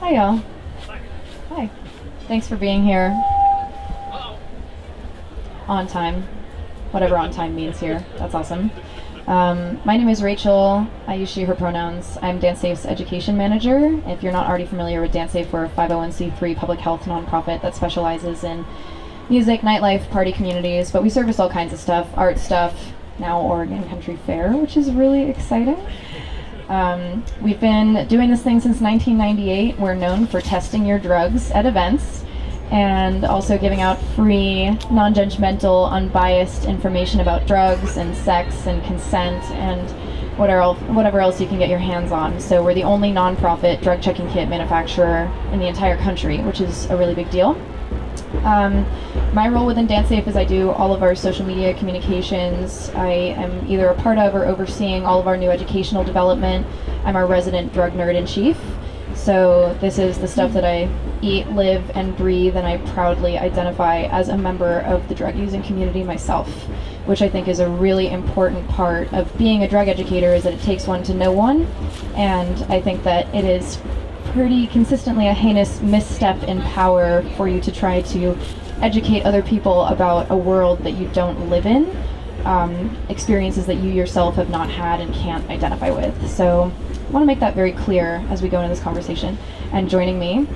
Hi, y'all. Hi. Thanks for being here. On time. Whatever on time means here. That's awesome. My name is Rachel. I use she, her pronouns. I'm DanceSafe's education manager. If you're not already familiar with DanceSafe, we're a 501c3 public health nonprofit that specializes in music, nightlife, party communities, but we service all kinds of stuff, art stuff, now Oregon Country Fair, which is really exciting. We've been doing this thing since 1998. We're known for testing your drugs at events and also giving out free, non-judgmental, unbiased information about drugs and sex and consent and whatever else you can get your hands on. So we're the only nonprofit drug checking kit manufacturer in the entire country, which is a really big deal. My role within DanceSafe is I do all of our social media communications. I am either a part of or overseeing all of our new educational development. I'm our resident drug nerd in chief. So this is the stuff that I eat, live, and breathe, and I proudly identify as a member of the drug using community myself, which I think is a really important part of being a drug educator, is that it takes one to know one, and I think that it is pretty consistently a heinous misstep in power for you to try to educate other people about a world that you don't live in, experiences that you yourself have not had and can't identify with. So I want to make that very clear as we go into this conversation. And joining me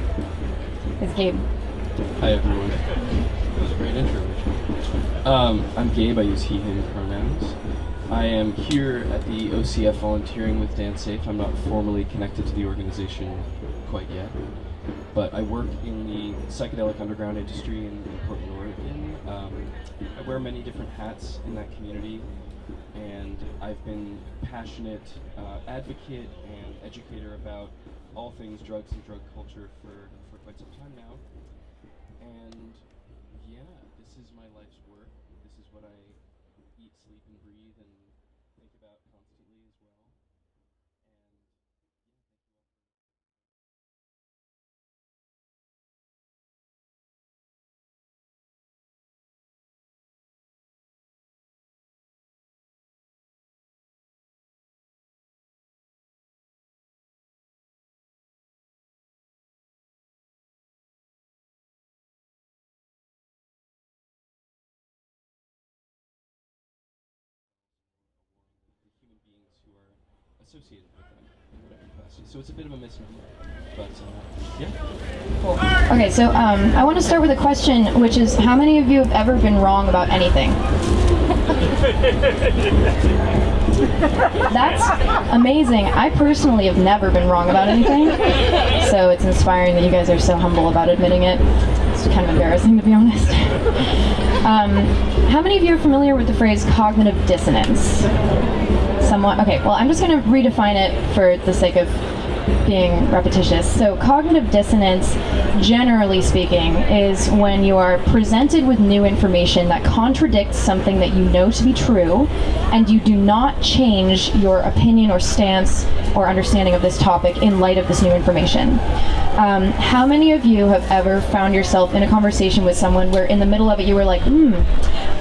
is Gabe. Hi everyone. That was a great intro, Rachel. I'm Gabe, I use he, him pronouns. I am here at the OCF volunteering with DanceSafe. I'm not formally connected to the organization quite yet, but I work in the psychedelic underground industry in Portland, Oregon. I wear many different hats in that community, and I've been passionate advocate and educator about all things drugs and drug culture for quite some time now. And yeah, this is my life's work. This is what I eat, sleep, and breathe, and think about constantly as well. The human beings who are associated with them in whatever capacity. So it's a bit of a misnomer, but yeah. Cool. Okay, so I want to start with a question, which is, how many of you have ever been wrong about anything? That's amazing. I personally have never been wrong about anything, so it's inspiring that you guys are so humble about admitting it. It's kind of embarrassing, to be honest. How many of you are familiar with the phrase cognitive dissonance? Somewhat. Okay, well, I'm just going to redefine it for the sake of being repetitious. So cognitive dissonance, generally speaking, is when you are presented with new information that contradicts something that you know to be true, and you do not change your opinion or stance or understanding of this topic in light of this new information. How many of you have ever found yourself in a conversation with someone where in the middle of it you were like,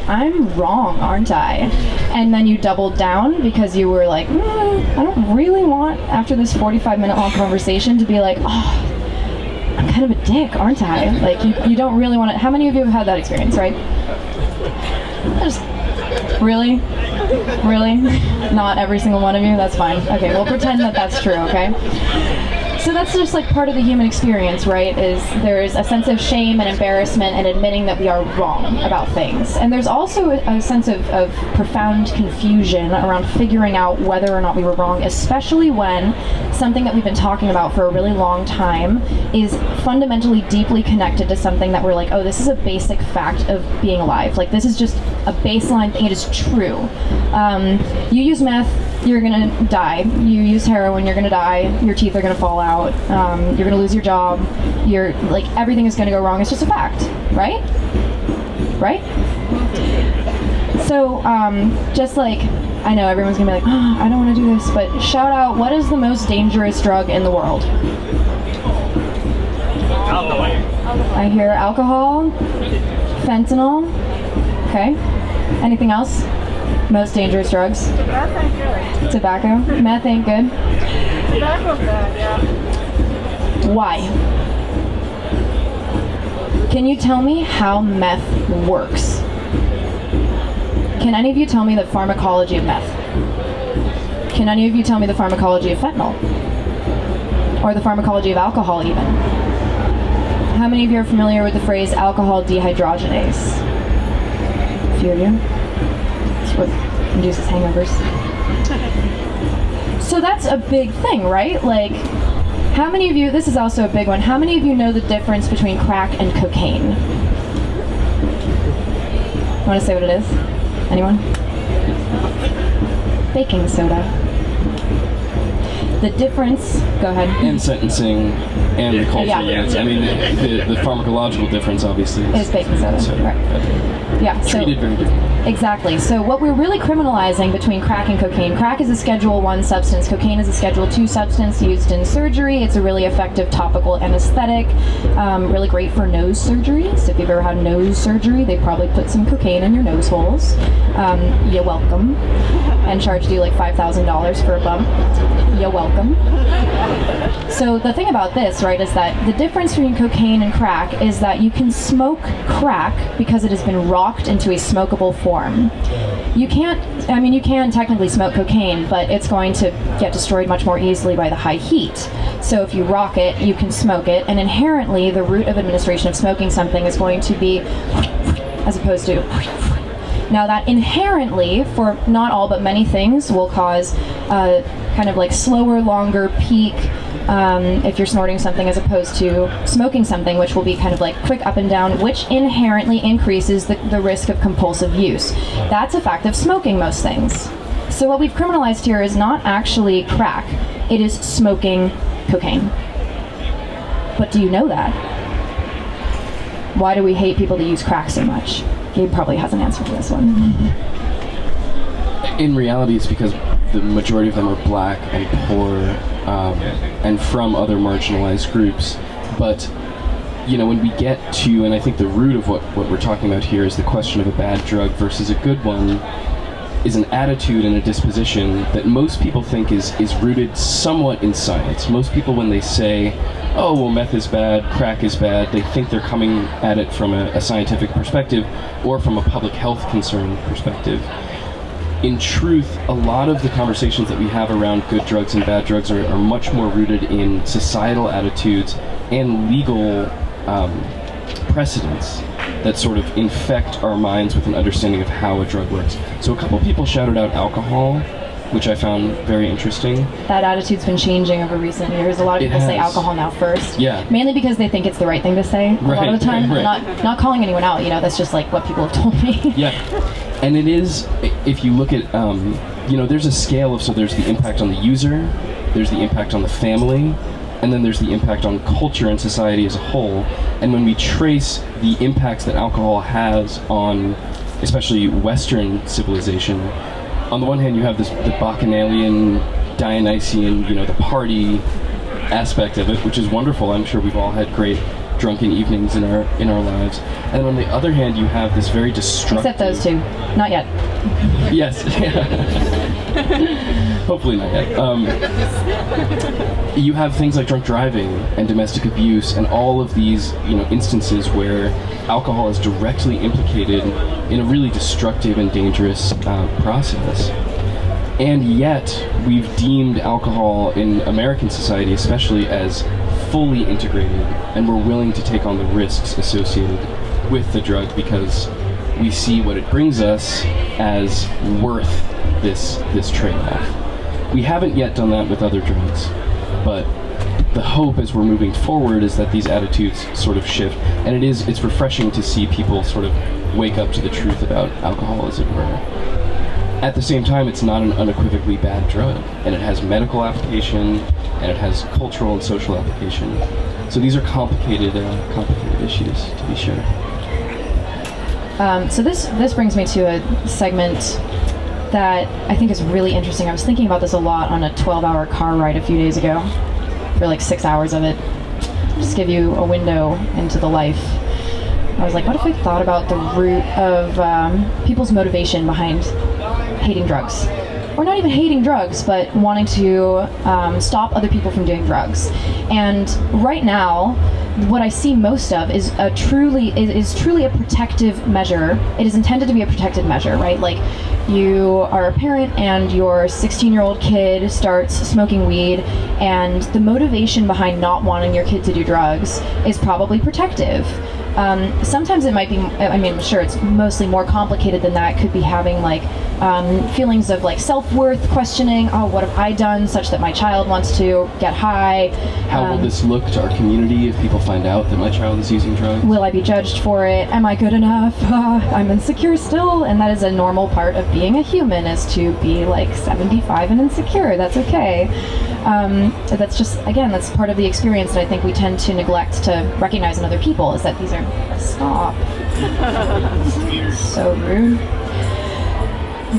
I'm wrong, aren't I? And then you doubled down because you were like, I don't really want, after this 45-minute long conversation, to be like, oh, I'm kind of a dick, aren't I? Like, you don't really want to. How many of you have had that experience, right? Really? Really? Not every single one of you? That's fine. Okay, we'll pretend that that's true, okay? So that's just like part of the human experience, right? Is there's a sense of shame and embarrassment and admitting that we are wrong about things. And there's also a sense of profound confusion around figuring out whether or not we were wrong, especially when something that we've been talking about for a really long time is fundamentally deeply connected to something that we're like, oh, this is a basic fact of being alive. Like, this is just a baseline thing. It is true. You use meth, you're gonna die. You use heroin, you're gonna die. Your teeth are gonna fall out. You're gonna lose your job. You're like, everything is gonna go wrong. It's just a fact, right? Right? So, just like, I know everyone's gonna be like, oh, I don't want to do this, but shout out, what is the most dangerous drug in the world? Alcohol. I hear alcohol, fentanyl. Okay. Anything else? Most dangerous drugs? Meth ain't good. Tobacco? Meth ain't good? Tobacco's bad, yeah. Why? Can you tell me how meth works? Can any of you tell me the pharmacology of meth? Can any of you tell me the pharmacology of fentanyl? Or the pharmacology of alcohol even? How many of you are familiar with the phrase alcohol dehydrogenase? A few of you. It's what induces hangovers. So that's a big thing, right? Like, how many of you, this is also a big one, how many of you know the difference between crack and cocaine? Want to say what it is? Anyone? Baking soda. The difference, go ahead. And sentencing and the culture. Yeah. I mean, the pharmacological difference obviously is baking soda. Right. Yeah. Treated very differently. Exactly. So what we're really criminalizing between crack and cocaine, crack is a Schedule I substance, cocaine is a Schedule II substance used in surgery. It's a really effective topical anesthetic, really great for nose surgery. So if you've ever had nose surgery, they probably put some cocaine in your nose holes. You're welcome. And charged you like $5,000 for a bump. You're welcome. So the thing about this, right, is that the difference between cocaine and crack is that you can smoke crack because it has been rocked into a smokable form. You can't, I mean, you can technically smoke cocaine, but it's going to get destroyed much more easily by the high heat. So if you rock it, you can smoke it, and inherently the route of administration of smoking something is going to be as opposed to. Now that inherently, for not all but many things, will cause kind of like slower, longer peak if you're snorting something as opposed to smoking something, which will be kind of like quick up and down, which inherently increases the risk of compulsive use. That's a fact of smoking most things. So what we've criminalized here is not actually crack, it is smoking cocaine. But do you know that? Why do we hate people that use crack so much? Gabe probably has an answer for this one. In reality, it's because the majority of them are black and poor and from other marginalized groups. But, you know, when we get to, and I think the root of what we're talking about here is the question of a bad drug versus a good one, is an attitude and a disposition that most people think is rooted somewhat in science. Most people, when they say, oh, well, meth is bad, crack is bad, they think they're coming at it from a scientific perspective or from a public health concern perspective. In truth, a lot of the conversations that we have around good drugs and bad drugs are much more rooted in societal attitudes and legal precedents that sort of infect our minds with an understanding of how a drug works. So a couple people shouted out alcohol, which I found very interesting. That attitude's been changing over recent years. A lot of people say alcohol now first. Yeah. Mainly because they think it's the right thing to say a lot of the time. Right. Not calling anyone out, you know, that's just like what people have told me. Yeah. And it is, if you look at, you know, there's a scale of, so there's the impact on the user, there's the impact on the family, and then there's the impact on culture and society as a whole. And when we trace the impacts that alcohol has on, especially Western civilization, on the one hand you have the Bacchanalian, Dionysian, you know, the party aspect of it, which is wonderful. I'm sure we've all had great drunken evenings in our lives. And on the other hand, you have this very destructive... Except those two. Not yet. Yes. Hopefully not yet. You have things like drunk driving and domestic abuse and all of these, you know, instances where alcohol is directly implicated in a really destructive and dangerous process. And yet, we've deemed alcohol in American society especially as fully integrated, and we're willing to take on the risks associated with the drug because we see what it brings us as worth this trade-off. We haven't yet done that with other drugs, but the hope as we're moving forward is that these attitudes sort of shift, and it's refreshing to see people sort of wake up to the truth about alcohol, as it were. At the same time, it's not an unequivocally bad drug, and it has medical application, and it has cultural and social application. So these are complicated issues, to be sure. So this brings me to a segment that I think is really interesting. I was thinking about this a lot on a 12-hour car ride a few days ago, for like 6 hours of it. Just give you a window into the life. I was like, what if we thought about the root of people's motivation behind hating drugs? or not even hating drugs, but wanting to stop other people from doing drugs. And right now, what I see most of is truly a protective measure. It is intended to be a protective measure, right? Like, you are a parent and your 16-year-old kid starts smoking weed, and the motivation behind not wanting your kid to do drugs is probably protective. Sometimes it might be, I mean, sure, it's mostly more complicated than that. It could be having like feelings of like self-worth, questioning, oh, what have I done such that my child wants to get high? How will this look to our community if people find out that my child is using drugs? Will I be judged for it? Am I good enough? I'm insecure still. And that is a normal part of being a human, is to be like 75 and insecure. That's okay. That's just, again, that's part of the experience that I think we tend to neglect to recognize in other people, is that these are, stop. So rude.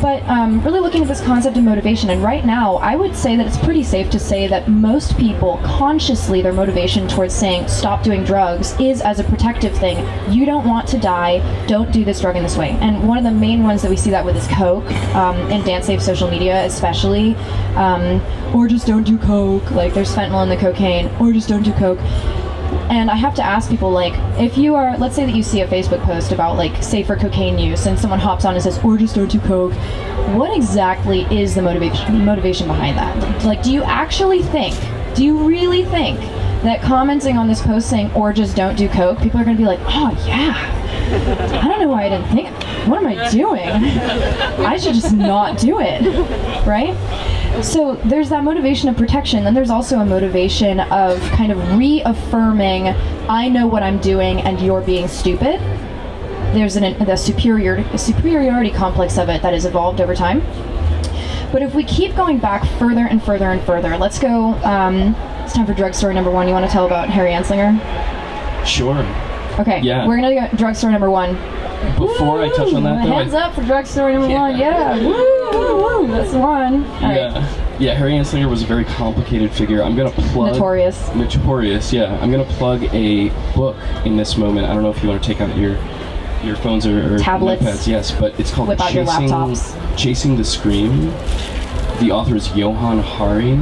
But really looking at this concept of motivation, and right now I would say that it's pretty safe to say that most people consciously, their motivation towards saying stop doing drugs is as a protective thing. You don't want to die, don't do this drug in this way. And one of the main ones that we see that with is coke, in dance safe social media especially, or just don't do coke, like there's fentanyl in the cocaine, or just don't do coke. And I have to ask people, like, if you are, let's say that you see a Facebook post about like safer cocaine use, and someone hops on and says, or just don't do coke, what exactly is the motivation behind that? Like, do you really think that commenting on this post saying, or just don't do coke, people are going to be like, oh yeah, I don't know why I didn't think, what am I doing? I should just not do it, right? So there's that motivation of protection, then there's also a motivation of kind of reaffirming, I know what I'm doing and you're being stupid. There's the superiority complex of it that has evolved over time. But if we keep going back further and further and further, let's go, it's time for drug story number 1. You want to tell about Harry Anslinger? Sure. Okay, yeah. We're going to go drug story number 1. Before I touch on that, though, hands up for drug story number 1. Yeah, woo, that's the one. All right. Yeah, Harry Anslinger was a very complicated figure. I'm gonna plug Notorious. Yeah, I'm gonna plug a book in this moment. I don't know if you want to take out your phones or tablets. iPads. Yes, but it's called Whip out your laptops. Chasing the Scream. The author is Johann Hari.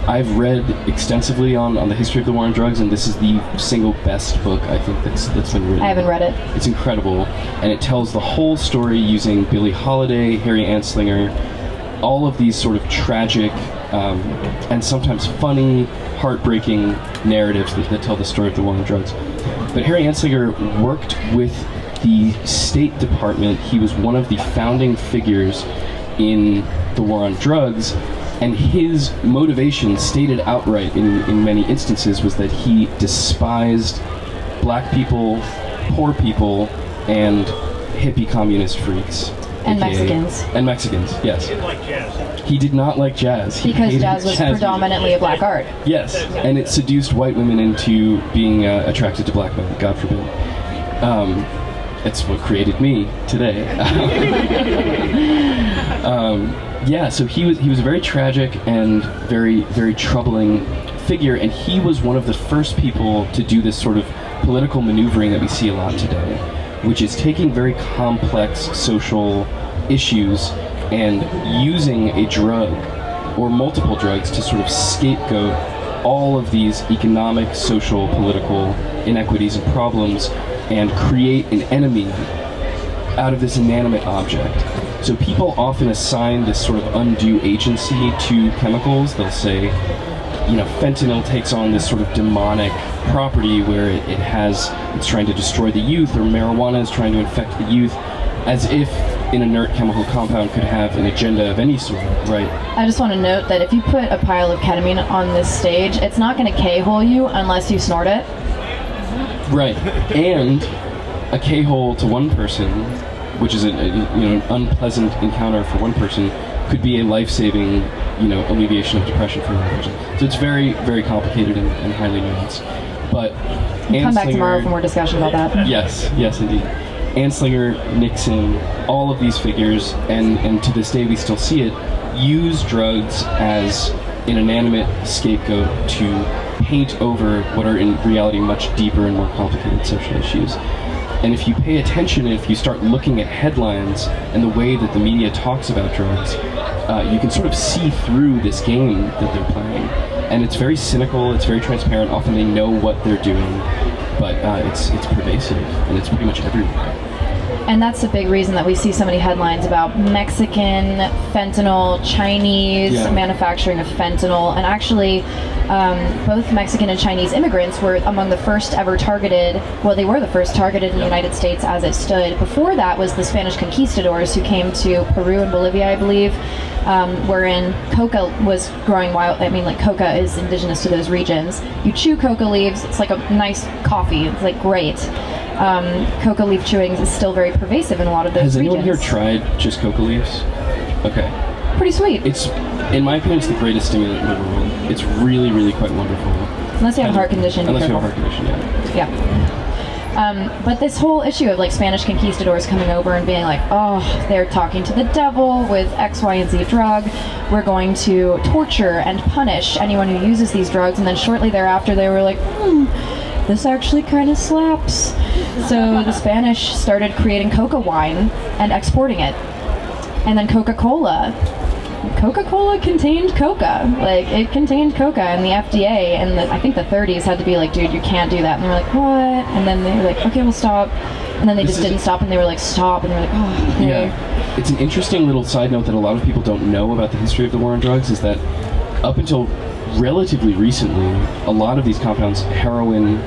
I've read extensively on the history of the war on drugs, and this is the single best book I think that's been written. I haven't read it. It's incredible, and it tells the whole story using Billie Holiday, Harry Anslinger, all of these sort of tragic and sometimes funny, heartbreaking narratives that tell the story of the war on drugs. But Harry Anslinger worked with the State Department. He was one of the founding figures in the war on drugs. And his motivation, stated outright in many instances, was that he despised black people, poor people, and hippie communist freaks. And Mexicans. And Mexicans, yes. He didn't like jazz. He did not like jazz. Because jazz was predominantly a black art. Yes, and it seduced white women into being attracted to black men, God forbid. It's what created me today. Yeah, so he was a very tragic and very, very troubling figure, and he was one of the first people to do this sort of political maneuvering that we see a lot today, which is taking very complex social issues and using a drug or multiple drugs to sort of scapegoat all of these economic, social, political inequities and problems and create an enemy out of this inanimate object. So people often assign this sort of undue agency to chemicals. They'll say, you know, fentanyl takes on this sort of demonic property where it's trying to destroy the youth, or marijuana is trying to infect the youth, as if an inert chemical compound could have an agenda of any sort, right? I just want to note that if you put a pile of ketamine on this stage, it's not going to K-hole you unless you snort it. Right, and a K-hole to one person, which is an unpleasant encounter for one person, could be a life-saving, alleviation of depression for another person. So it's very, very complicated and highly nuanced. But come back tomorrow for more discussion about that. Yes, indeed. Anslinger, Nixon, all of these figures, and to this day we still see it, use drugs as an inanimate scapegoat to paint over what are in reality much deeper and more complicated social issues. And if you pay attention, if you start looking at headlines and the way that the media talks about drugs, you can sort of see through this game that they're playing. And it's very cynical, it's very transparent, often they know what they're doing, but it's pervasive, and it's pretty much everywhere. And that's a big reason that we see so many headlines about Mexican fentanyl, Chinese manufacturing of fentanyl, and actually both Mexican and Chinese immigrants were among the first ever targeted, well, they were the first targeted in the United States as it stood. Before that was the Spanish conquistadors who came to Peru and Bolivia, I believe, wherein coca was growing wild. I mean, like, coca is indigenous to those regions. You chew coca leaves, it's like a nice coffee, it's like great. Coca leaf chewing is still very pervasive in a lot of those regions. Has anyone here tried just coca leaves? Okay. Pretty sweet. It's, in my opinion, it's the greatest stimulant in the world. It's really, really quite wonderful. Unless you have a heart condition. Unless you have a heart condition, Yeah. But this whole issue of like Spanish conquistadors coming over and being like, oh, they're talking to the devil with X, Y, and Z drug. We're going to torture and punish anyone who uses these drugs. And then shortly thereafter, they were like, this actually kind of slaps. So the Spanish started creating coca wine and exporting it. And then Coca-Cola contained coca. Like, it contained coca, and the FDA in I think the 30s had to be like, dude, you can't do that. And they were like, what? And then they were like, okay, we'll stop. And then they just didn't stop, and they were like, stop. And they were like, oh, okay. Yeah. It's an interesting little side note that a lot of people don't know about the history of the war on drugs, is that up until relatively recently, a lot of these compounds, heroin,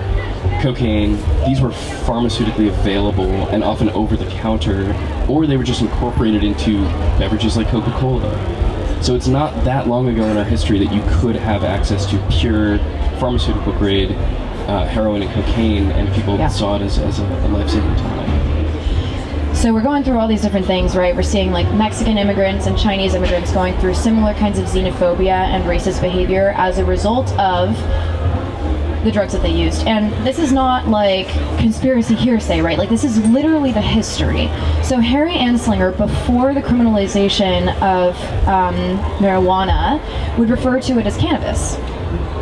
cocaine, these were pharmaceutically available and often over the counter, or they were just incorporated into beverages like Coca-Cola. So it's not that long ago in our history that you could have access to pure pharmaceutical grade heroin and cocaine, and people saw it as a life-saving tonic. So we're going through all these different things, right? We're seeing like Mexican immigrants and Chinese immigrants going through similar kinds of xenophobia and racist behavior as a result of the drugs that they used. And this is not like conspiracy hearsay, right? Like, this is literally the history. So Harry Anslinger, before the criminalization of marijuana, would refer to it as cannabis.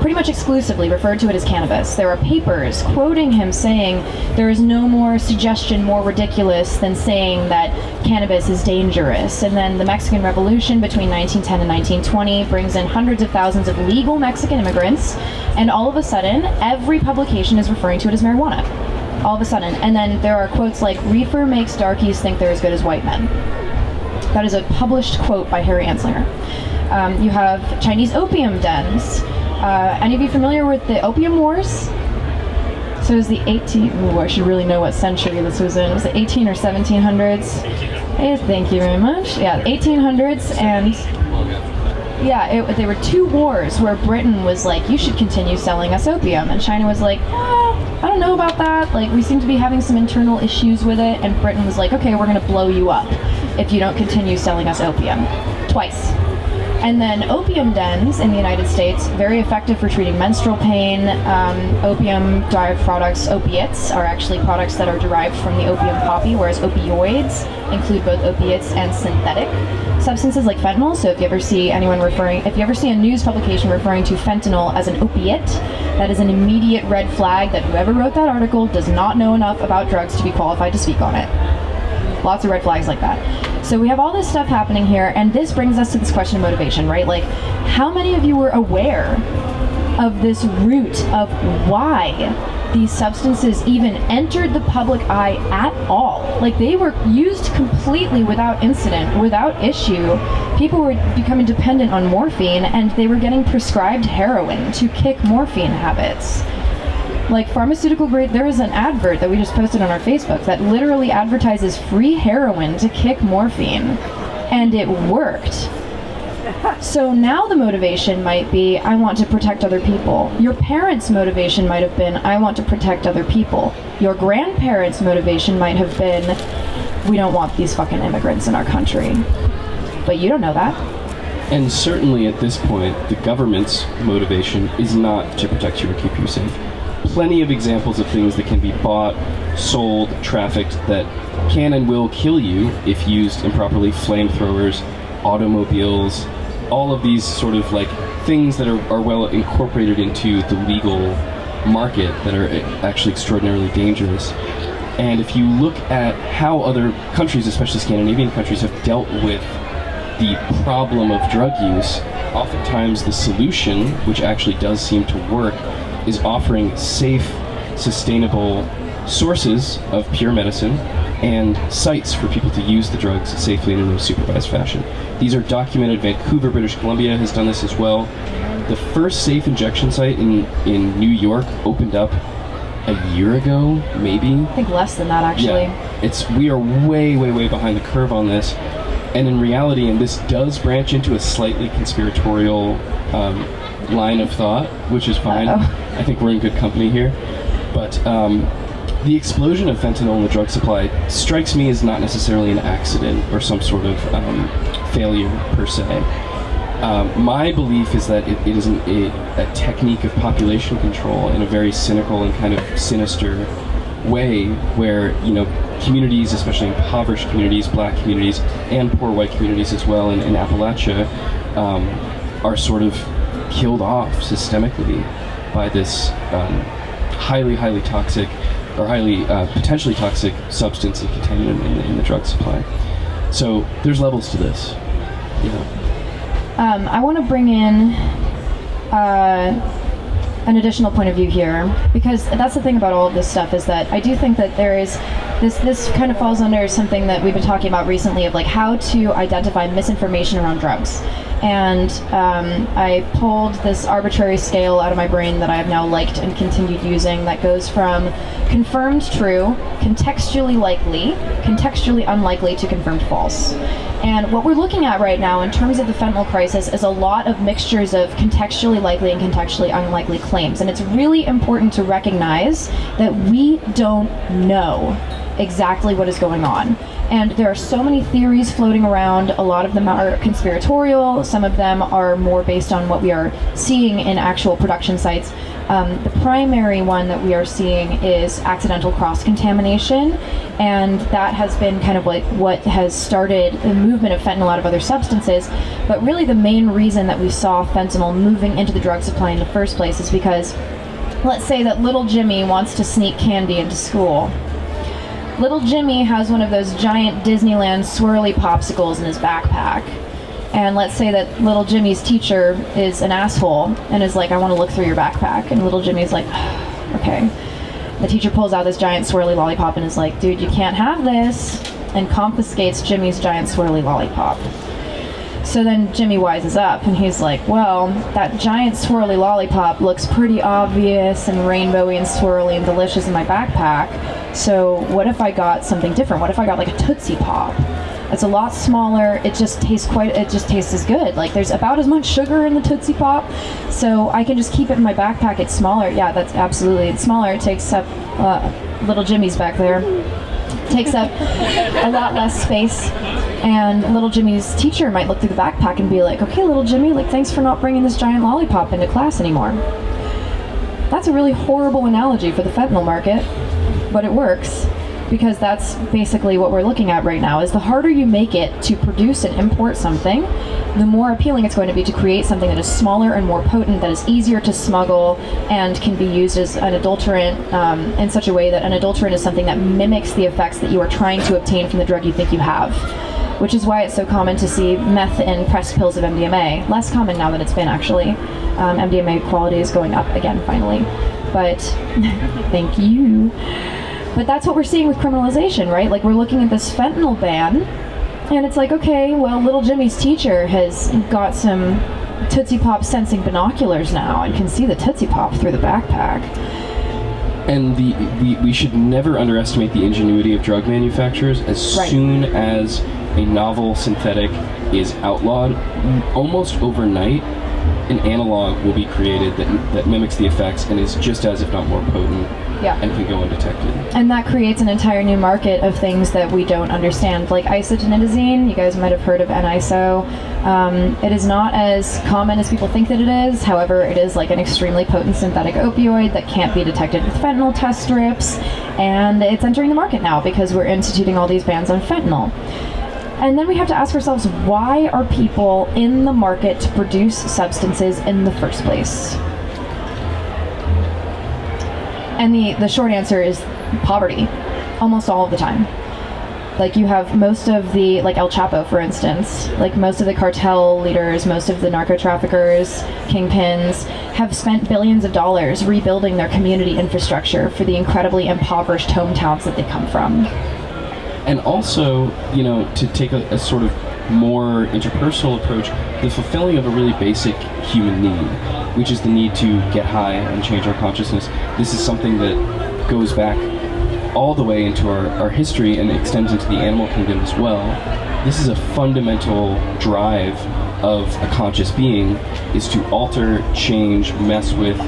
Pretty much exclusively referred to it as cannabis. There are papers quoting him saying there is no more suggestion more ridiculous than saying that cannabis is dangerous. And then the Mexican Revolution between 1910 and 1920 brings in hundreds of thousands of legal Mexican immigrants, and all of a sudden every publication is referring to it as marijuana. All of a sudden. And then there are quotes like, reefer makes darkies think they're as good as white men. That is a published quote by Harry Anslinger. You have Chinese opium dens. Any of you familiar with the Opium Wars? So it was the I should really know what century this was in. Was it 18 or 1700s? Hey, thank you very much. Yeah, 1800s, and there were two wars where Britain was like, you should continue selling us opium, and China was like, I don't know about that. Like, we seem to be having some internal issues with it, and Britain was like, okay, we're gonna blow you up if you don't continue selling us opium. Twice. And then opium dens in the United States, very effective for treating menstrual pain. Opium-derived products, opiates, are actually products that are derived from the opium poppy, whereas opioids include both opiates and synthetic substances like fentanyl. So if you ever see a news publication referring to fentanyl as an opiate, that is an immediate red flag that whoever wrote that article does not know enough about drugs to be qualified to speak on it. Lots of red flags like that. So we have all this stuff happening here, and this brings us to this question of motivation, right? Like, how many of you were aware of this root of why these substances even entered the public eye at all? Like, they were used completely without incident, without issue. People were becoming dependent on morphine, and they were getting prescribed heroin to kick morphine habits. Like, pharmaceutical grade, there was an advert that we just posted on our Facebook that literally advertises free heroin to kick morphine, and it worked. So now the motivation might be, I want to protect other people. Your parents' motivation might have been, I want to protect other people. Your grandparents' motivation might have been, we don't want these fucking immigrants in our country. But you don't know that. And certainly at this point, the government's motivation is not to protect you or keep you safe. Plenty of examples of things that can be bought, sold, trafficked that can and will kill you if used improperly. Flamethrowers, automobiles, all of these sort of like things that are well incorporated into the legal market that are actually extraordinarily dangerous. And if you look at how other countries, especially Scandinavian countries, have dealt with the problem of drug use, oftentimes the solution, which actually does seem to work, is offering safe, sustainable sources of pure medicine and sites for people to use the drugs safely and in a supervised fashion. These are documented. Vancouver, British Columbia has done this as well. The first safe injection site in New York opened up a year ago, maybe. I think less than that, actually. Yeah, we are way, way, way behind the curve on this. And in reality, and this does branch into a slightly conspiratorial line of thought, which is fine. I think we're in good company here. But the explosion of fentanyl in the drug supply strikes me as not necessarily an accident or some sort of failure per se. My belief is that it is a technique of population control in a very cynical and kind of sinister way, where communities, especially impoverished communities, black communities, and poor white communities as well in Appalachia, are sort of killed off systemically by this highly, highly toxic or highly potentially toxic substance and contaminant in the drug supply. So there's levels to this. I want to bring in an additional point of view here, because that's the thing about all of this stuff, is that I do think that there is this kind of falls under something that we've been talking about recently, of like how to identify misinformation around drugs. And I pulled this arbitrary scale out of my brain that I have now liked and continued using, that goes from confirmed true, contextually likely, contextually unlikely, to confirmed false. And what we're looking at right now in terms of the fentanyl crisis is a lot of mixtures of contextually likely and contextually unlikely claims. And it's really important to recognize that we don't know exactly what is going on. And there are so many theories floating around. A lot of them are conspiratorial. Some of them are more based on what we are seeing in actual production sites. The primary one that we are seeing is accidental cross-contamination, and that has been kind of like what has started the movement of fentanyl out of other substances. But really the main reason that we saw fentanyl moving into the drug supply in the first place is because, let's say that little Jimmy wants to sneak candy into school. Little Jimmy has one of those giant Disneyland swirly popsicles in his backpack. And let's say that little Jimmy's teacher is an asshole and is like, I want to look through your backpack. And little Jimmy's like, okay. The teacher pulls out this giant swirly lollipop and is like, dude, you can't have this, and confiscates Jimmy's giant swirly lollipop. So then Jimmy wises up and he's like, well, that giant swirly lollipop looks pretty obvious and rainbowy and swirly and delicious in my backpack. So what if I got something different? What if I got like a Tootsie Pop? It's a lot smaller. It just tastes as good. Like, there's about as much sugar in the Tootsie Pop, so I can just keep it in my backpack. It's smaller. Yeah, that's absolutely. It's smaller. It takes up little Jimmy's back there. Takes up a lot less space. And little Jimmy's teacher might look through the backpack and be like, okay, little Jimmy, like, thanks for not bringing this giant lollipop into class anymore. That's a really horrible analogy for the fentanyl market, but it works, because that's basically what we're looking at right now. Is the harder you make it to produce and import something, the more appealing it's going to be to create something that is smaller and more potent, that is easier to smuggle, and can be used as an adulterant in such a way that an adulterant is something that mimics the effects that you are trying to obtain from the drug you think you have. Which is why it's so common to see meth in pressed pills of MDMA. Less common now than it's been, actually. MDMA quality is going up again, finally. But, thank you. But that's what we're seeing with criminalization, right? Like, we're looking at this fentanyl ban, and it's like, okay, well, little Jimmy's teacher has got some Tootsie Pop sensing binoculars now and can see the Tootsie Pop through the backpack. And we should never underestimate the ingenuity of drug manufacturers. As soon as a novel synthetic is outlawed, almost overnight, an analog will be created that mimics the effects and is just as, if not more potent, and can go undetected. And that creates an entire new market of things that we don't understand, like isotoniazine. You guys might have heard of NISO. It is not as common as people think that it is. However, it is like an extremely potent synthetic opioid that can't be detected with fentanyl test strips, and it's entering the market now because we're instituting all these bans on fentanyl. And then we have to ask ourselves, why are people in the market to produce substances in the first place? And the short answer is poverty, almost all of the time. Like you have most of the, like El Chapo for instance, like most of the cartel leaders, most of the narco traffickers, kingpins, have spent billions of dollars rebuilding their community infrastructure for the incredibly impoverished hometowns that they come from. And also, you know, to take a sort of more interpersonal approach, the fulfilling of a really basic human need, which is the need to get high and change our consciousness. This is something that goes back all the way into our history and extends into the animal kingdom as well. This is a fundamental drive of a conscious being, is to alter, change, mess with,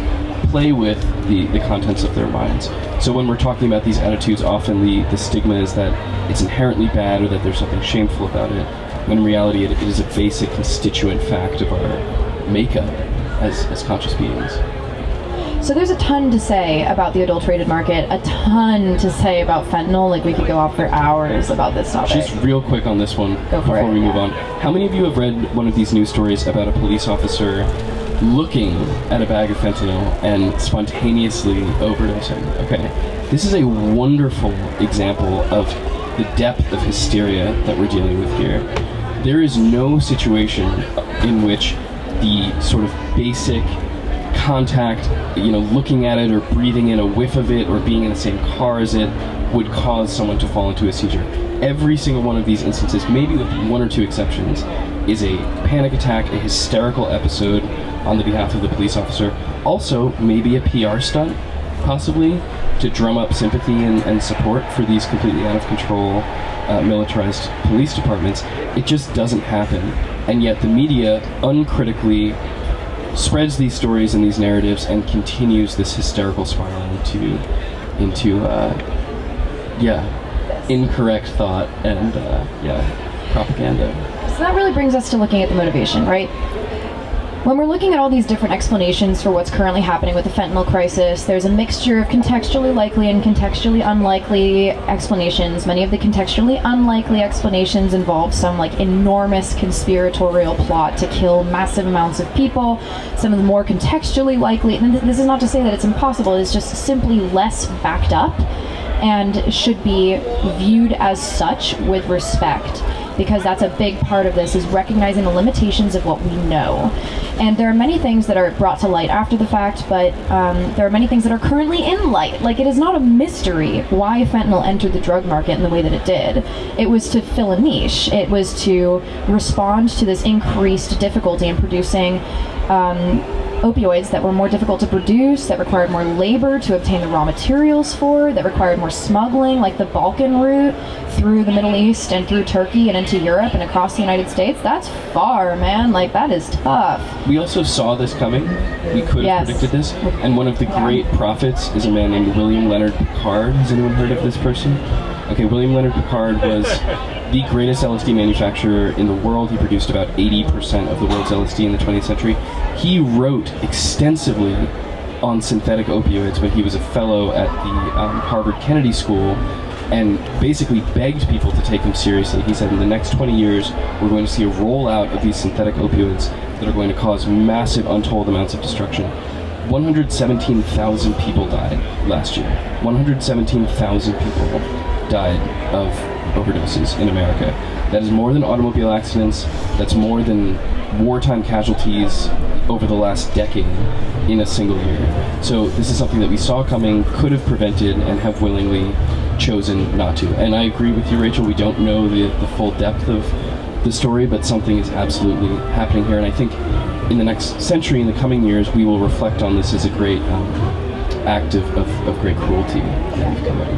play with the contents of their minds. So when we're talking about these attitudes, often the stigma is that it's inherently bad or that there's something shameful about it, when in reality it is a basic constituent fact of our makeup as conscious beings. So there's a ton to say about the adulterated market, a ton to say about fentanyl. Like we could go off for hours about this topic. Just real quick on this one before we move on. How many of you have read one of these news stories about a police officer looking at a bag of fentanyl and spontaneously overdosing? Okay, this is a wonderful example of the depth of hysteria that we're dealing with here. There is no situation in which the sort of basic contact, you know, looking at it or breathing in a whiff of it or being in the same car as it would cause someone to fall into a seizure. Every single one of these instances, maybe with one or two exceptions, is a panic attack, a hysterical episode on the behalf of the police officer. Also, maybe a PR stunt, possibly, to drum up sympathy and support for these completely out of control militarized police departments. It just doesn't happen. And yet the media uncritically spreads these stories and these narratives and continues this hysterical spiral into incorrect thought and propaganda. So that really brings us to looking at the motivation, right? When we're looking at all these different explanations for what's currently happening with the fentanyl crisis, there's a mixture of contextually likely and contextually unlikely explanations. Many of the contextually unlikely explanations involve some like enormous conspiratorial plot to kill massive amounts of people. Some of the more contextually likely, and this is not to say that it's impossible, it's just simply less backed up and should be viewed as such with respect, because that's a big part of this, is recognizing the limitations of what we know. And there are many things that are brought to light after the fact, but there are many things that are currently in light. Like, it is not a mystery why fentanyl entered the drug market in the way that it did. It was to fill a niche. It was to respond to this increased difficulty in producing opioids that were more difficult to produce, that required more labor to obtain the raw materials for, that required more smuggling, like the Balkan route through the Middle East and through Turkey and into Europe and across the United States. That's far, man. Like, that is tough. We also saw this coming. We could have predicted this. And one of the great prophets is a man named William Leonard Picard. Has anyone heard of this person? Okay, William Leonard Picard was the greatest LSD manufacturer in the world. He produced about 80% of the world's LSD in the 20th century. He wrote extensively on synthetic opioids when he was a fellow at the Harvard Kennedy School, and basically begged people to take him seriously. He said, in the next 20 years, we're going to see a rollout of these synthetic opioids that are going to cause massive, untold amounts of destruction. 117,000 people died last year. 117,000 people died of overdoses in America. That is more than automobile accidents. That's more than wartime casualties over the last decade in a single year. So this is something that we saw coming, could have prevented, and have willingly chosen not to. And I agree with you, Rachel, we don't know the full depth of the story, but something is absolutely happening here. And I think in the next century, in the coming years, we will reflect on this as a great act of great cruelty that we've committed.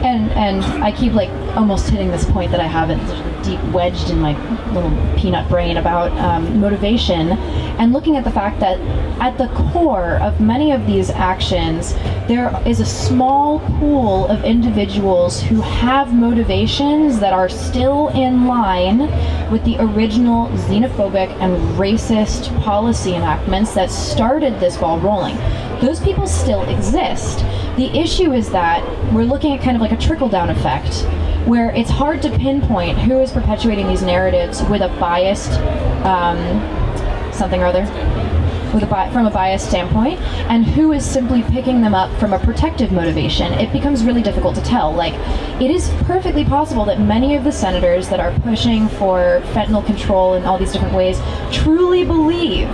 And I keep like almost hitting this point that I have it deep wedged in my little peanut brain about motivation, and looking at the fact that at the core of many of these actions there is a small pool of individuals who have motivations that are still in line with the original xenophobic and racist policy enactments that started this ball rolling. Those people still exist. The issue is that we're looking at kind of like a trickle-down effect, where it's hard to pinpoint who is perpetuating these narratives with a biased something or other. from a biased standpoint, and who is simply picking them up from a protective motivation. It becomes really difficult to tell. Like, it is perfectly possible that many of the senators that are pushing for fentanyl control in all these different ways truly believe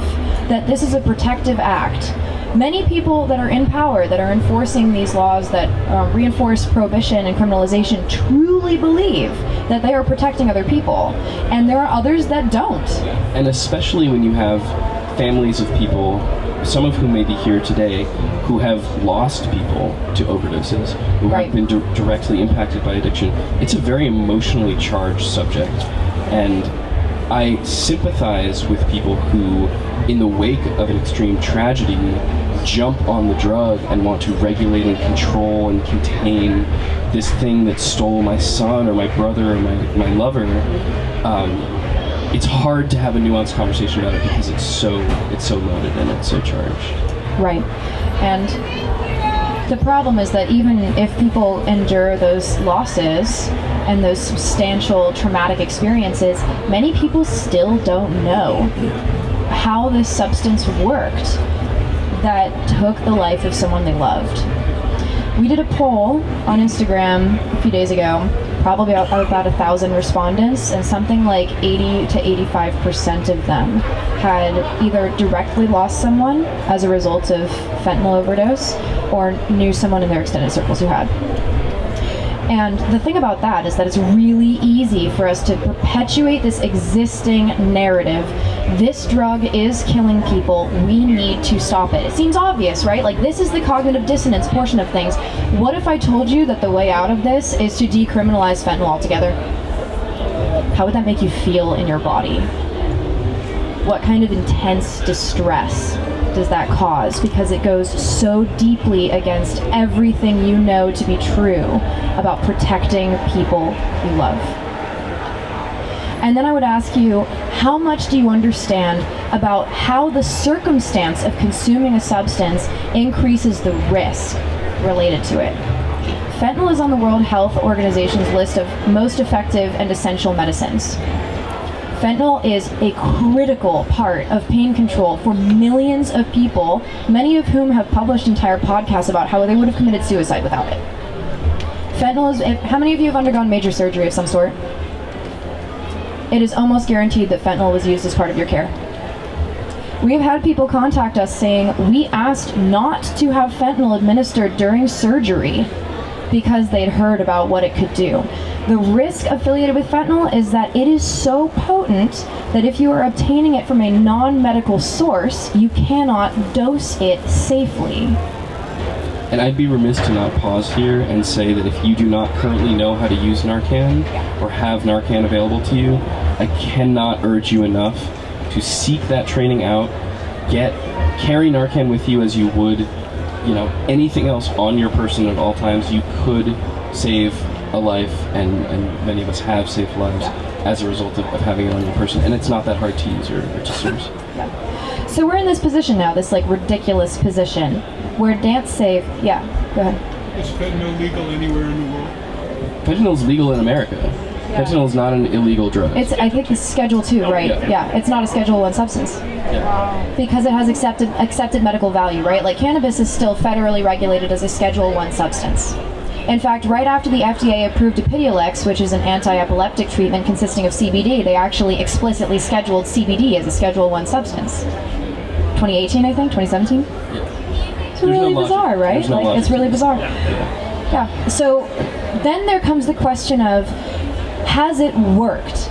that this is a protective act. Many people that are in power, that are enforcing these laws that reinforce prohibition and criminalization, truly believe that they are protecting other people. And there are others that don't. And especially when you have families of people, some of whom may be here today, who have lost people to overdoses, who Right. have been directly impacted by addiction. It's a very emotionally charged subject. And I sympathize with people who, in the wake of an extreme tragedy, jump on the drug and want to regulate and control and contain this thing that stole my son or my brother or my lover. It's hard to have a nuanced conversation about it because it's so loaded and it's so charged. Right. And the problem is that even if people endure those losses and those substantial traumatic experiences, many people still don't know how this substance worked that took the life of someone they loved. We did a poll on Instagram a few days ago, probably about 1,000 respondents, and something like 80 to 85% of them had either directly lost someone as a result of fentanyl overdose or knew someone in their extended circles who had. And the thing about that is that it's really easy for us to perpetuate this existing narrative. This drug is killing people. We need to stop it. It seems obvious, right? Like, this is the cognitive dissonance portion of things. What if I told you that the way out of this is to decriminalize fentanyl altogether? How would that make you feel in your body? What kind of intense distress does that cause? Because it goes so deeply against everything you know to be true about protecting people you love. And then I would ask you, how much do you understand about how the circumstance of consuming a substance increases the risk related to it? Fentanyl is on the World Health Organization's list of most effective and essential medicines. Fentanyl is a critical part of pain control for millions of people, many of whom have published entire podcasts about how they would have committed suicide without it. Fentanyl is, how many of you have undergone major surgery of some sort? It is almost guaranteed that fentanyl was used as part of your care. We have had people contact us saying, we asked not to have fentanyl administered during surgery because they'd heard about what it could do. The risk affiliated with fentanyl is that it is so potent that if you are obtaining it from a non-medical source, you cannot dose it safely. And I'd be remiss to not pause here and say that if you do not currently know how to use Narcan or have Narcan available to you, I cannot urge you enough to seek that training out. Carry Narcan with you as you would, anything else on your person at all times. You could save a life, and many of us have saved lives as a result of having it on your person, and it's not that hard to use or to source. Yeah. So we're in this position now, this ridiculous position, where DanceSafe, go ahead. Is fentanyl legal anywhere in the world? Fentanyl is legal in America. Yeah. Fentanyl is not an illegal drug. I think it's Schedule 2, right? Yeah, it's not a Schedule 1 substance. Yeah. Because it has accepted medical value, right? Like, cannabis is still federally regulated as a Schedule 1 substance. In fact, right after the FDA approved Epidiolex, which is an anti-epileptic treatment consisting of CBD, they actually explicitly scheduled CBD as a Schedule 1 substance. 2018, I think? 2017? Yeah. It's really bizarre, right? It's really bizarre. Yeah. So then there comes the question of, has it worked?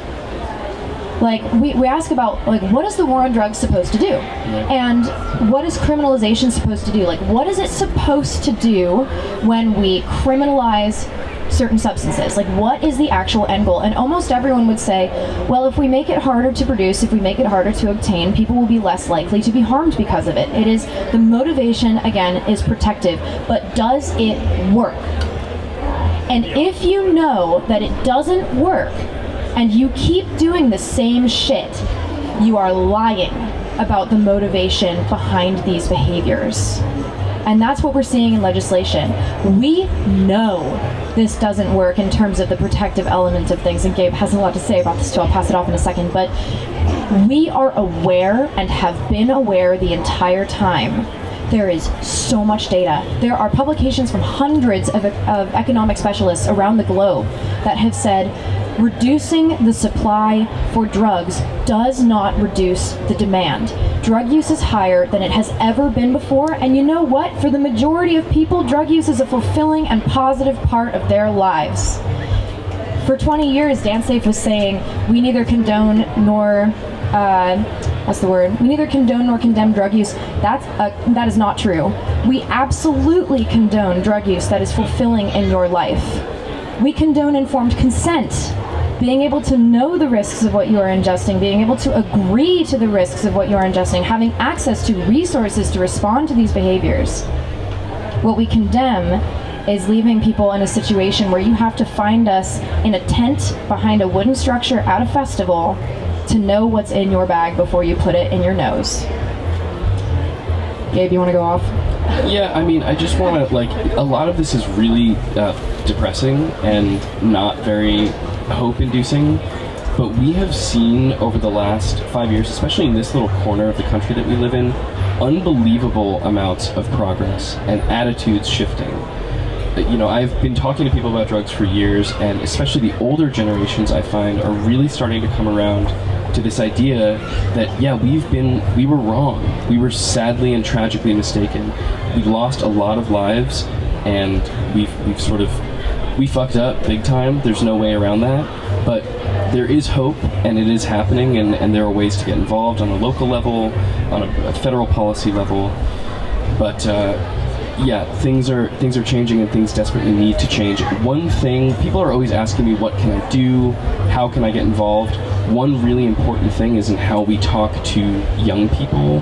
We ask about, what is the war on drugs supposed to do? Yeah. And what is criminalization supposed to do? What is it supposed to do when we criminalize certain substances? What is the actual end goal? And almost everyone would say, well, if we make it harder to produce, if we make it harder to obtain, people will be less likely to be harmed because of it. It is, the motivation, again, is protective, but does it work? And if you know that it doesn't work, and you keep doing the same shit, you are lying about the motivation behind these behaviors. And that's what we're seeing in legislation. We know this doesn't work in terms of the protective element of things, and Gabe has a lot to say about this too. I'll pass it off in a second, but We are aware and have been aware the entire time. There is so much data. There are publications from hundreds of economic specialists around the globe that have said reducing the supply for drugs does not reduce the demand. Drug use is higher than it has ever been before, and you know what? For the majority of people, drug use is a fulfilling and positive part of their lives. For 20 years, DanceSafe was saying we neither condone nor we neither condone nor condemn drug use. That is not true. We absolutely condone drug use that is fulfilling in your life. We condone informed consent, being able to know the risks of what you are ingesting, being able to agree to the risks of what you are ingesting, having access to resources to respond to these behaviors. What we condemn is leaving people in a situation where you have to find us in a tent behind a wooden structure at a festival to know what's in your bag before you put it in your nose. Gabe, you want to go off? Yeah, I mean, I just want to, like, a lot of this is really depressing and not very hope-inducing, but we have seen over the last 5 years, especially in this little corner of the country that we live in, unbelievable amounts of progress and attitudes shifting. You know, I've been talking to people about drugs for years, and especially the older generations, I find, are really starting to come around to this idea that, yeah, we were wrong. We were sadly and tragically mistaken. We lost a lot of lives, and we fucked up big time. There's no way around that. But there is hope, and it is happening, and there are ways to get involved on a local level, on a federal policy level. But yeah, things are changing, and things desperately need to change. One thing, people are always asking me, what can I do? How can I get involved? One really important thing is in how we talk to young people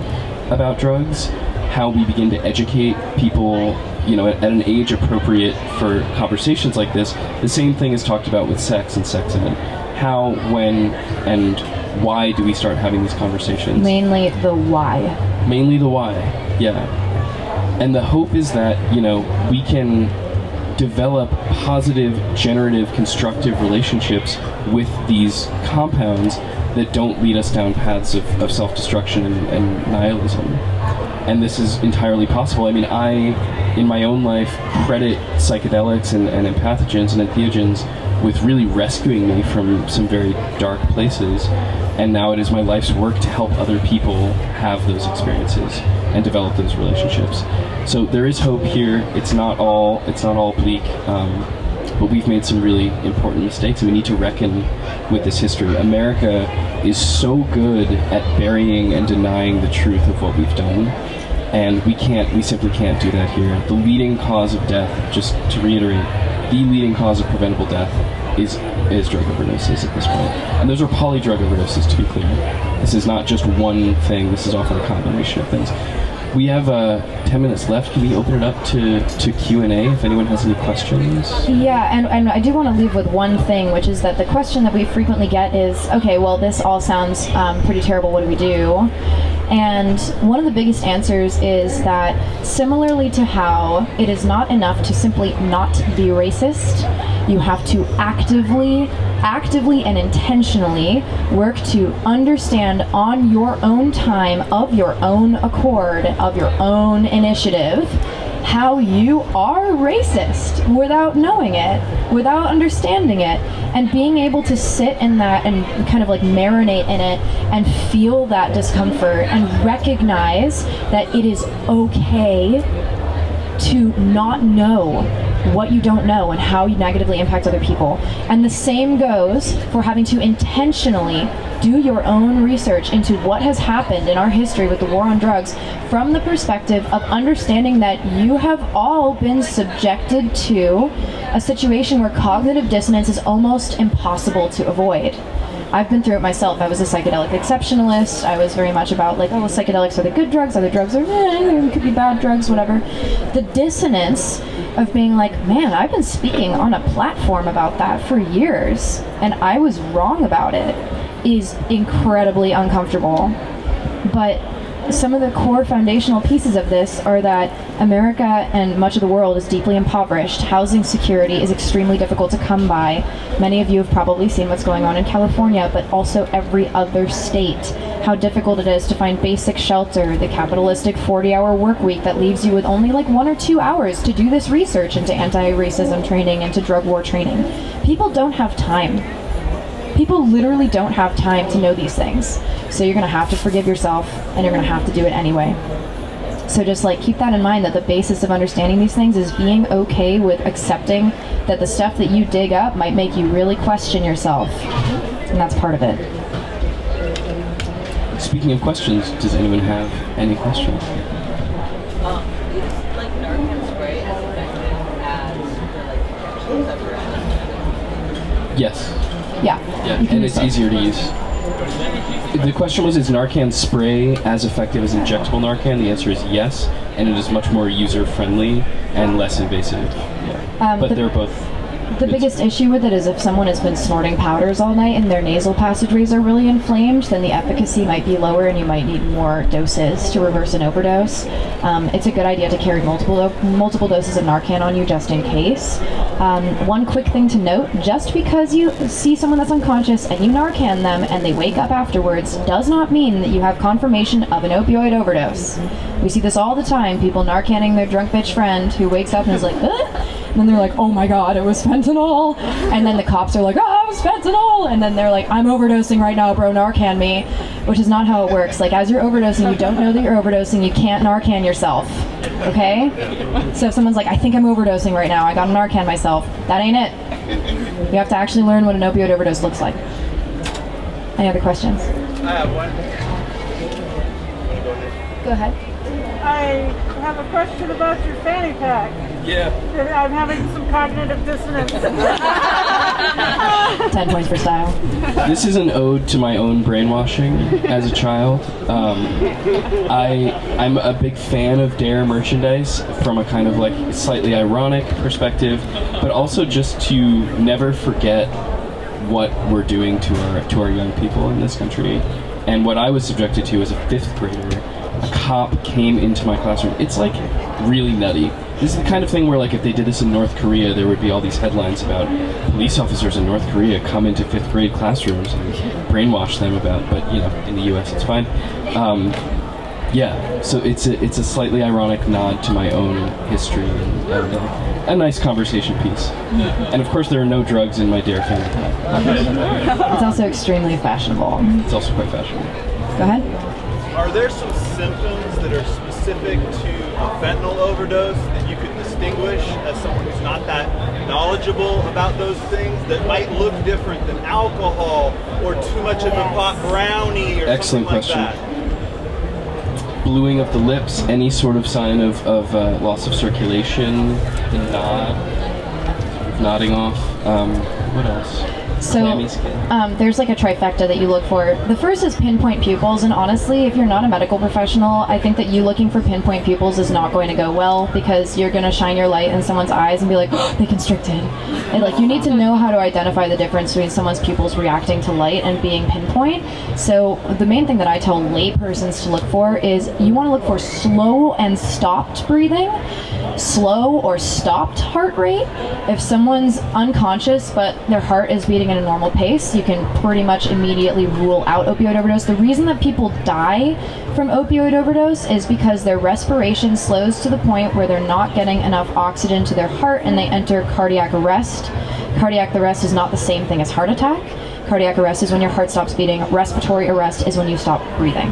about drugs, how we begin to educate people, you know, at an age appropriate for conversations like this. The same thing is talked about with sex and sex ed. How, when, and why do we start having these conversations? Mainly the why. Mainly the why, yeah. And the hope is that, you know, we can develop positive, generative, constructive relationships with these compounds that don't lead us down paths of self-destruction and nihilism. And this is entirely possible. I mean, I, in my own life, credit psychedelics and empathogens and entheogens with really rescuing me from some very dark places. And now it is my life's work to help other people have those experiences and develop those relationships. So there is hope here. It's not all bleak, but we've made some really important mistakes, and we need to reckon with this history. America is so good at burying and denying the truth of what we've done, and we simply can't do that here. The leading cause of death, just to reiterate, the leading cause of preventable death is drug overdoses at this point. And those are polydrug overdoses, to be clear. This is not just one thing, this is often a combination of things. We have 10 minutes left. Can we open it up to Q&A if anyone has any questions? Yeah, and I do want to leave with one thing, which is that the question that we frequently get is, okay, well, this all sounds pretty terrible, what do we do? And one of the biggest answers is that similarly to how it is not enough to simply not be racist, you have to actively and intentionally work to understand on your own time, of your own accord, of your own initiative, how you are racist without knowing it, without understanding it, and being able to sit in that and kind of like marinate in it and feel that discomfort and recognize that it is okay to not know what you don't know and how you negatively impact other people. And the same goes for having to intentionally do your own research into what has happened in our history with the war on drugs from the perspective of understanding that you have all been subjected to a situation where cognitive dissonance is almost impossible to avoid. I've been through it myself. I was a psychedelic exceptionalist. I was very much about like, oh, psychedelics are the good drugs, other drugs are, they could be bad drugs, whatever. The dissonance of being like, man, I've been speaking on a platform about that for years, and I was wrong about it, is incredibly uncomfortable. But some of the core foundational pieces of this are that America and much of the world is deeply impoverished. Housing security is extremely difficult to come by. Many of you have probably seen what's going on in California, but also every other state. How difficult it is to find basic shelter, the capitalistic 40-hour work week that leaves you with only like 1 or 2 hours to do this research into anti-racism training, into drug war training. People don't have time. People literally don't have time to know these things. So you're gonna have to forgive yourself, and you're gonna have to do it anyway. So just like keep that in mind, that the basis of understanding these things is being okay with accepting that the stuff that you dig up might make you really question yourself. And that's part of it. Speaking of questions, does anyone have any questions? Is like Narcan spray as effective as for like separation? Yes. Yeah. Yeah, and it's easier to use. The question was, is Narcan spray as effective as injectable Narcan? The answer is yes, and it is much more user-friendly and less invasive. Yeah. But they're both... The biggest issue with it is if someone has been snorting powders all night and their nasal passageways are really inflamed, then the efficacy might be lower and you might need more doses to reverse an overdose. It's a good idea to carry multiple doses of Narcan on you just in case. One quick thing to note, just because you see someone that's unconscious and you Narcan them and they wake up afterwards does not mean that you have confirmation of an opioid overdose. We see this all the time, people Narcanning their drunk bitch friend who wakes up and is like, ugh! And then they're like, oh my god, it was fentanyl. And then the cops are like, oh, it was fentanyl. And then they're like, I'm overdosing right now, bro, Narcan me. Which is not how it works. Like, as you're overdosing, you don't know that you're overdosing, you can't Narcan yourself. Okay? So if someone's like, I think I'm overdosing right now, I gotta Narcan myself, that ain't it. You have to actually learn what an opioid overdose looks like. Any other questions? I have one. Go ahead. I have a question about your fanny pack. Yeah. I'm having some cognitive dissonance. 10 points for style. This is an ode to my own brainwashing as a child. I'm a big fan of Dare merchandise from a kind of like slightly ironic perspective, but also just to never forget what we're doing to our young people in this country. And what I was subjected to as a 5th grader, a cop came into my classroom. It's like really nutty. This is the kind of thing where, like, if they did this in North Korea, there would be all these headlines about police officers in North Korea come into 5th grade classrooms and brainwash them about, but, you know, in the US it's fine. Yeah, so it's a slightly ironic nod to my own history and a nice conversation piece. And of course there are no drugs in my Dare fanny pack. It's also extremely fashionable. It's also quite fashionable. Go ahead. Are there some symptoms that are specific to a fentanyl overdose that you could distinguish as someone who's not that knowledgeable about those things that might look different than alcohol or too much of a pot brownie or Excellent something like question. that? Bluing of the lips, any sort of sign of loss of circulation, the nod, nodding off. What else? So Clammy skin. there's like a trifecta that you look for. The first is pinpoint pupils, and honestly, if you're not a medical professional, I think that you looking for pinpoint pupils is not going to go well, because you're going to shine your light in someone's eyes and be like, oh, they constricted. And like, you need to know how to identify the difference between someone's pupils reacting to light and being pinpoint. So the main thing that I tell laypersons to look for is you want to look for slow and stopped breathing, slow or stopped heart rate. If someone's unconscious but their heart is beating at a normal pace, you can pretty much immediately rule out opioid overdose. The reason that people die from opioid overdose is because their respiration slows to the point where they're not getting enough oxygen to their heart and they enter cardiac arrest. Cardiac arrest is not the same thing as heart attack. Cardiac arrest is when your heart stops beating. Respiratory arrest is when you stop breathing.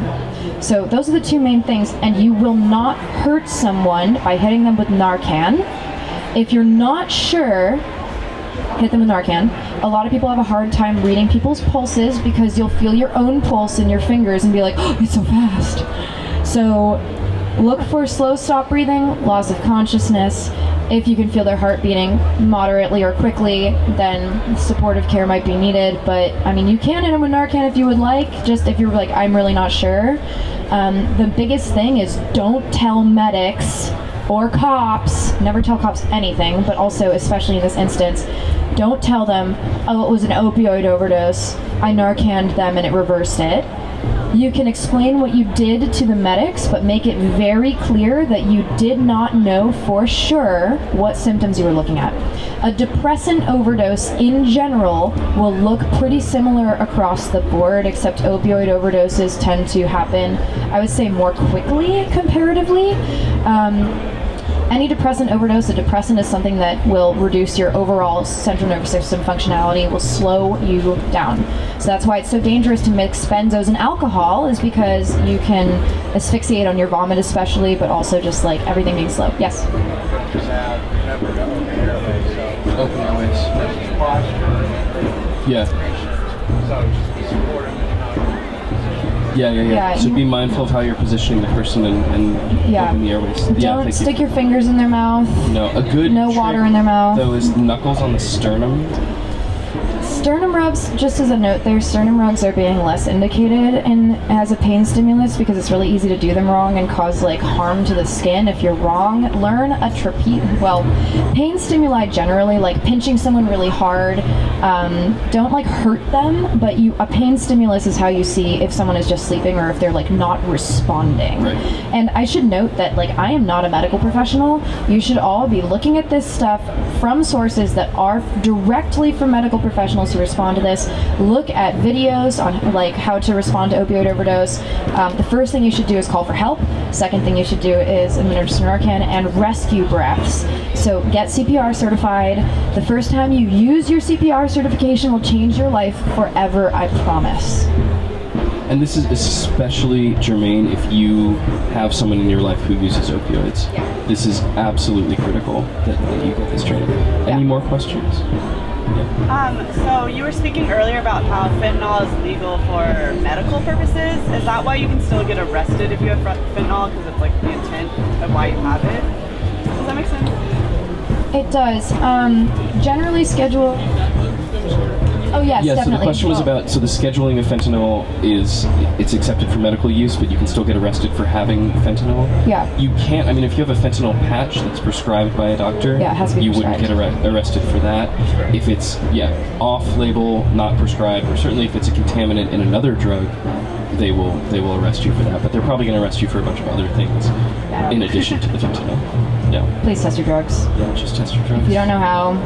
So those are the two main things, and you will not hurt someone by hitting them with Narcan. If you're not sure, hit them with Narcan. A lot of people have a hard time reading people's pulses because you'll feel your own pulse in your fingers and be like, oh, it's so fast. So look for slow stop breathing, loss of consciousness. If you can feel their heart beating moderately or quickly, then supportive care might be needed. But I mean, you can hit them with Narcan if you would like, just if you're like, I'm really not sure. The biggest thing is don't tell medics or cops, never tell cops anything, but also, especially in this instance, don't tell them, oh, it was an opioid overdose, I Narcaned them and it reversed it. You can explain what you did to the medics, but make it very clear that you did not know for sure what symptoms you were looking at. A depressant overdose in general will look pretty similar across the board, except opioid overdoses tend to happen, I would say, more quickly comparatively. Any depressant overdose, a depressant is something that will reduce your overall central nervous system functionality, will slow you down. So that's why it's so dangerous to mix benzos and alcohol, is because you can asphyxiate on your vomit especially, but also just like everything being slow. Yes? Open airways. Yeah. Yeah. So be mindful of how you're positioning the person and open the airways. Don't stick your fingers in their mouth. No, a good No water in their mouth. Though is knuckles on the sternum. Sternum rubs, just as a note there, sternum rubs are being less indicated as a pain stimulus because it's really easy to do them wrong and cause like harm to the skin if you're wrong. Learn a pain stimuli generally, like pinching someone really hard, don't like hurt them, but a pain stimulus is how you see if someone is just sleeping or if they're like not responding. Right. And I should note that like I am not a medical professional. You should all be looking at this stuff from sources that are directly from medical professionals to respond to this. Look at videos on like how to respond to opioid overdose. The first thing you should do is call for help. Second thing you should do is administer Narcan and rescue breaths. So get CPR certified. The first time you use your CPR certification will change your life forever, I promise. And this is especially germane if you have someone in your life who uses opioids. Yeah. This is absolutely critical that you get this training. Any more questions? So you were speaking earlier about how fentanyl is legal for medical purposes. Is that why you can still get arrested if you have fentanyl? Because it's like the intent of why you have it. Does that make sense? It does. Generally schedule. Oh yes, Yeah, definitely. so the question was about, so the scheduling of fentanyl it's accepted for medical use, but you can still get arrested for having fentanyl. Yeah. You can't, I mean, if you have a fentanyl patch that's prescribed by a doctor, Yeah, it has to be you wouldn't get arrested for that. If it's, off-label, not prescribed, or certainly if it's a contaminant in another drug, they will arrest you for that. But they're probably going to arrest you for a bunch of other things in addition to the fentanyl. Yeah. Please test your drugs. Yeah, just test your drugs. If you don't know how,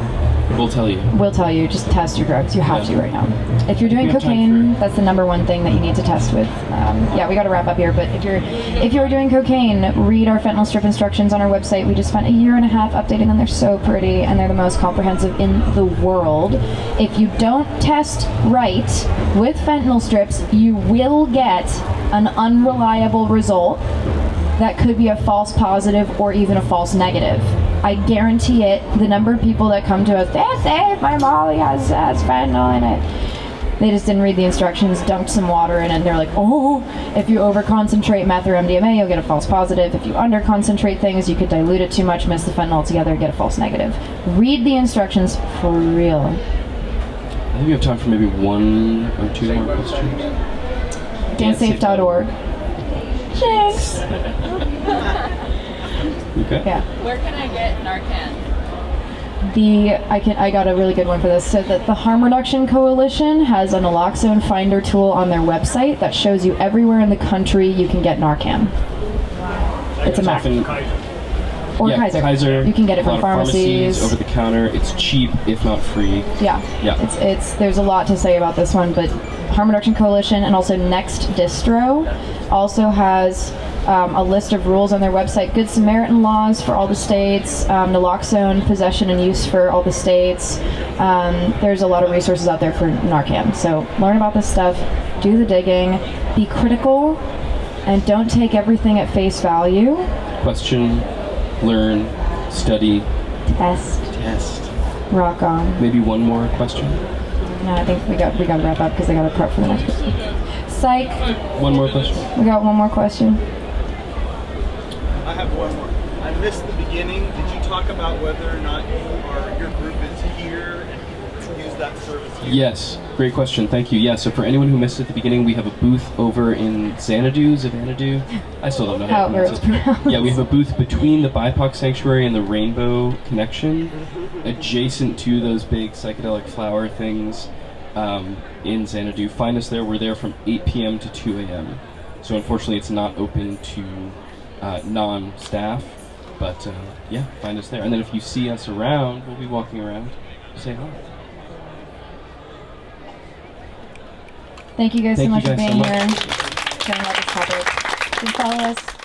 We'll tell you. we'll tell you. Just test your drugs. You have to right now. If you're doing We have time cocaine, that's the number one thing that you need to test with. We got to wrap up here. But if you're doing cocaine, read our fentanyl strip instructions on our website. We just spent a year and a half updating them. They're so pretty, and they're the most comprehensive in the world. If you don't test right with fentanyl strips, you will get an unreliable result that could be a false positive or even a false negative. I guarantee it. The number of people that come to us, that's it, my Molly has fentanyl in it. They just didn't read the instructions, dumped some water in it, and they're like, oh, if you over-concentrate meth or MDMA, you'll get a false positive. If you under-concentrate things, you could dilute it too much, miss the fentanyl altogether, get a false negative. Read the instructions for real. I think we have time for maybe one or two more questions. Dancesafe.org. Thanks. Okay. Yeah. Where can I get Narcan? I got a really good one for this. So that the Harm Reduction Coalition has a naloxone finder tool on their website that shows you everywhere in the country you can get Narcan. It's a map. Or Kaiser. You can get it from pharmacies. Over the counter. It's cheap, if not free. Yeah. It's there's a lot to say about this one, but Harm Reduction Coalition and also Next Distro also has a list of rules on their website. Good Samaritan laws for all the states, naloxone possession and use for all the states. There's a lot of resources out there for Narcan. So learn about this stuff, do the digging, be critical, and don't take everything at face value. Question, learn, study, Test. Rock on. Maybe one more question? No, I think we got to wrap up because I got to prep for the next question. Psych. One more question? We got one more question. I have one more. I missed the beginning. Did you talk about whether or not your group is here and can use that service here? Yes, great question. Thank you. Yeah, so for anyone who missed it at the beginning, we have a booth over in Xanadu. I still don't know how to pronounce it. Yeah, we have a booth between the BIPOC Sanctuary and the Rainbow Connection, adjacent to those big psychedelic flower things. in Xanadu. Find us there. We're there from 8 p.m. to 2 a.m. So unfortunately, it's not open to non-staff. But yeah, find us there. And then if you see us around, we'll be walking around. Say hi. Thank you guys so Thank much you for guys being so here, much. sharing about this topic. Please follow us